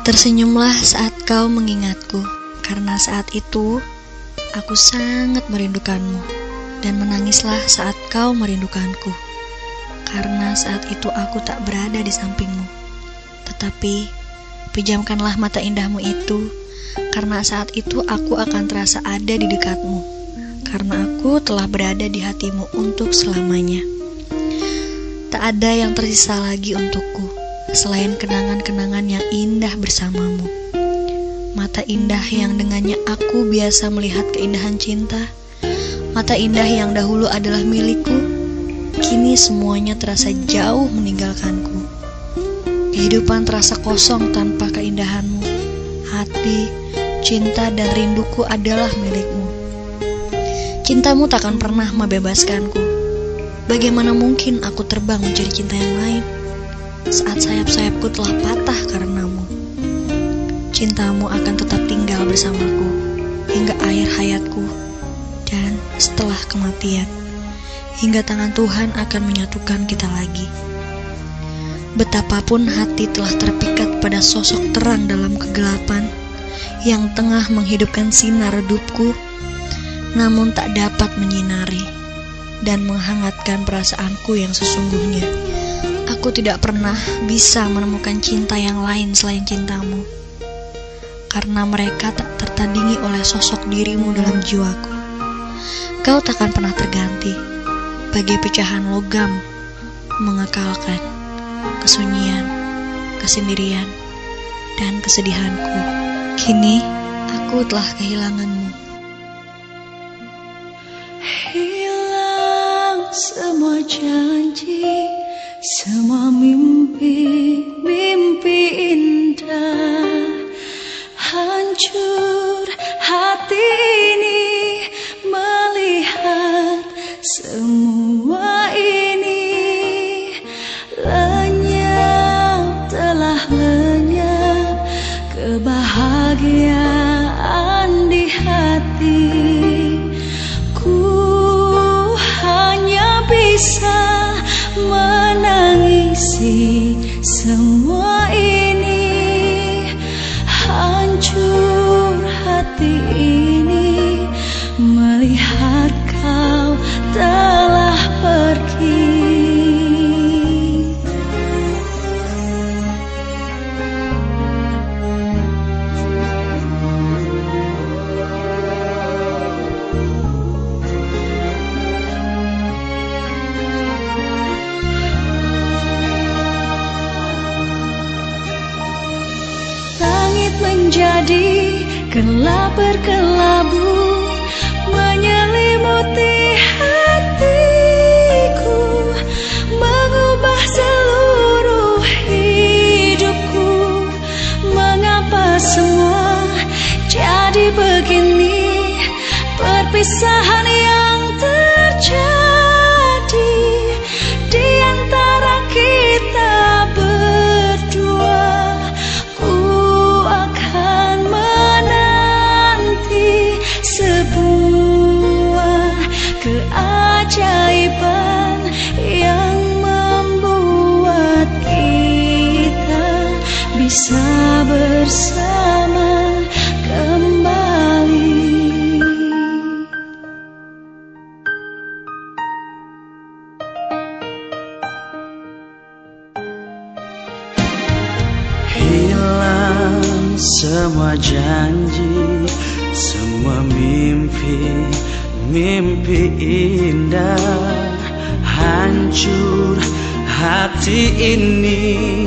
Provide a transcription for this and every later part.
Tersenyumlah saat kau mengingatku, karena saat itu aku sangat merindukanmu. Dan menangislah saat kau merindukanku, karena saat itu aku tak berada di sampingmu. Tetapi pejamkanlah mata indahmu itu, karena saat itu aku akan terasa ada di dekatmu, karena aku telah berada di hatimu untuk selamanya. Tak ada yang tersisa lagi untukku selain kenangan-kenangan yang indah bersamamu. Mata indah yang dengannya aku biasa melihat keindahan cinta. Mata indah yang dahulu adalah milikku, kini semuanya terasa jauh meninggalkanku. Kehidupan terasa kosong tanpa keindahanmu. Hati, cinta, dan rinduku adalah milikmu. Cintamu takkan pernah membebaskanku. Bagaimana mungkin aku terbang mencari cinta yang lain saat sayap-sayapku telah patah karenamu? Cintamu akan tetap tinggal bersamaku hingga akhir hayatku dan setelah kematian, hingga tangan Tuhan akan menyatukan kita lagi. Betapapun hati telah terpikat pada sosok terang dalam kegelapan yang tengah menghidupkan sinar redupku, namun tak dapat menyinari dan menghangatkan perasaanku yang sesungguhnya. Aku tidak pernah bisa menemukan cinta yang lain selain cintamu, karena mereka tak tertandingi oleh sosok dirimu dalam jiwaku. Kau takkan pernah terganti, bagai pecahan logam mengekalkan kesunyian, kesendirian, dan kesedihanku. Kini aku telah kehilanganmu. Hilang semua janji, semua mimpi indah. Hancur hati ini melihat semua ini. Lenyap, telah lenyap kebahagiaan di hati. Ku hanya bisa menangisi semua ini. Hancur hati ini melihat kau telah pergi. Langit menjadi gelap berkelabu, menyelimuti hatiku, mengubah seluruh hidupku. Mengapa semua jadi begini? Perpisahan yang terjadi di antara kita berdua. Ku akan menanti sebuah keajaiban yang membuat kita bisa bersama kembali. Hilang semua janji, semua mimpi indah. Hancur hati ini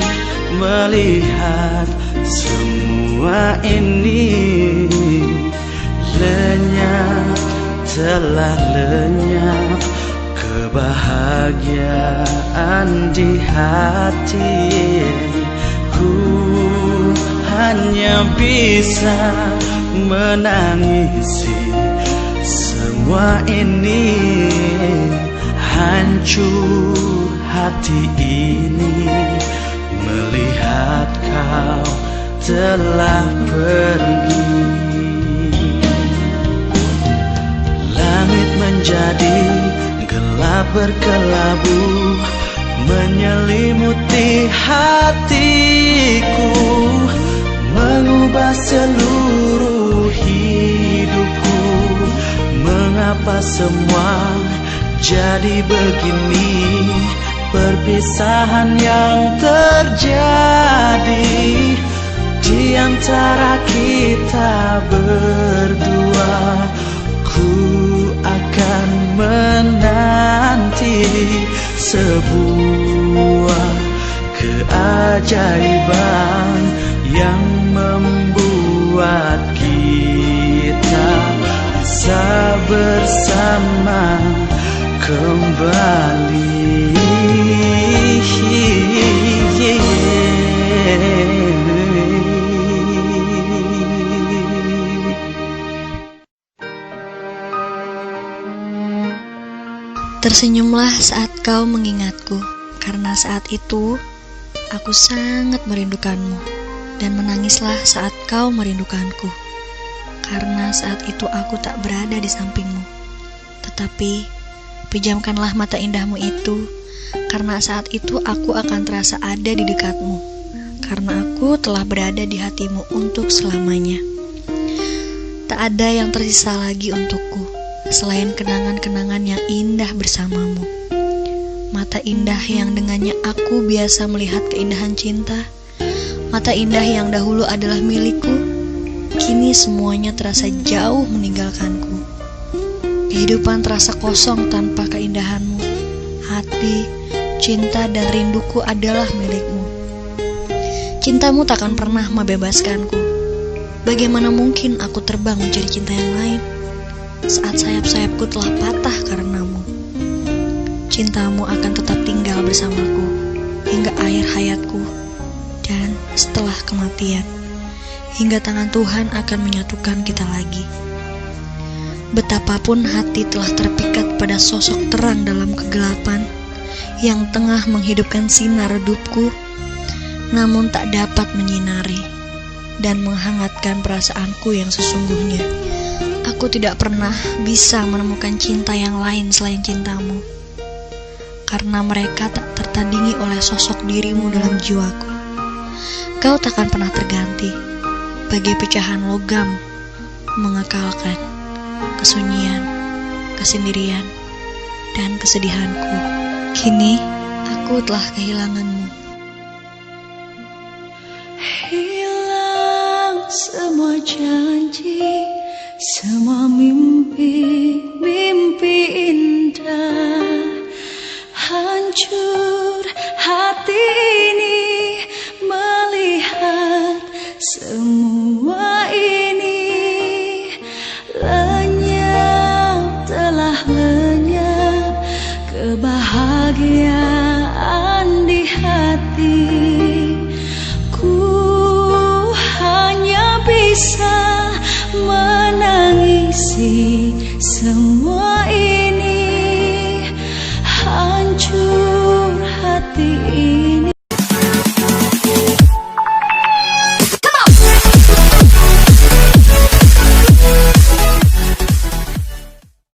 melihat semua ini. Lenyap, telah lenyap kebahagiaan di hati. Ku hanya bisa menangisi semua ini. Hancur hati ini melihat kau telah pergi. Langit menjadi gelap berkelabu, menyelimuti hatiku, mengubah seluruh hidupku. Mengapa semua jadi begini? Perpisahan yang terjadi di antara kita berdua. Ku akan menanti sebuah keajaiban yang membuat kita bisa bersama kembali. Tersenyumlah saat kau mengingatku, karena saat itu aku sangat merindukanmu. Dan menangislah saat kau merindukanku, karena saat itu aku tak berada di sampingmu. Tetapi pejamkanlah mata indahmu itu, karena saat itu aku akan terasa ada di dekatmu, karena aku telah berada di hatimu untuk selamanya. Tak ada yang tersisa lagi untukku selain kenangan-kenangan yang indah bersamamu. Mata indah yang dengannya aku biasa melihat keindahan cinta. Mata indah yang dahulu adalah milikku, kini semuanya terasa jauh meninggalkanku. Kehidupan terasa kosong tanpa keindahanmu. Hati, cinta, dan rinduku adalah milikmu. Cintamu takkan pernah membebaskanku. Bagaimana mungkin aku terbang mencari cinta yang lain saat sayap-sayapku telah patah karenamu? Cintamu akan tetap tinggal bersamaku hingga akhir hayatku dan setelah kematian, hingga tangan Tuhan akan menyatukan kita lagi. Betapapun hati telah terpikat pada sosok terang dalam kegelapan yang tengah menghidupkan sinar redupku, namun tak dapat menyinari dan menghangatkan perasaanku yang sesungguhnya. Aku tidak pernah bisa menemukan cinta yang lain selain cintamu, karena mereka tak tertandingi oleh sosok dirimu dalam jiwaku. Kau takkan pernah terganti, bagai pecahan logam, mengekalkan kesunyian, kesendirian, dan kesedihanku. Kini aku telah kehilanganmu. Hilang semua janji, semua mimpi-mimpi indah. Hancur hati ini melihat semua ini. Lenyap, telah lenyap kebahagiaan di hati.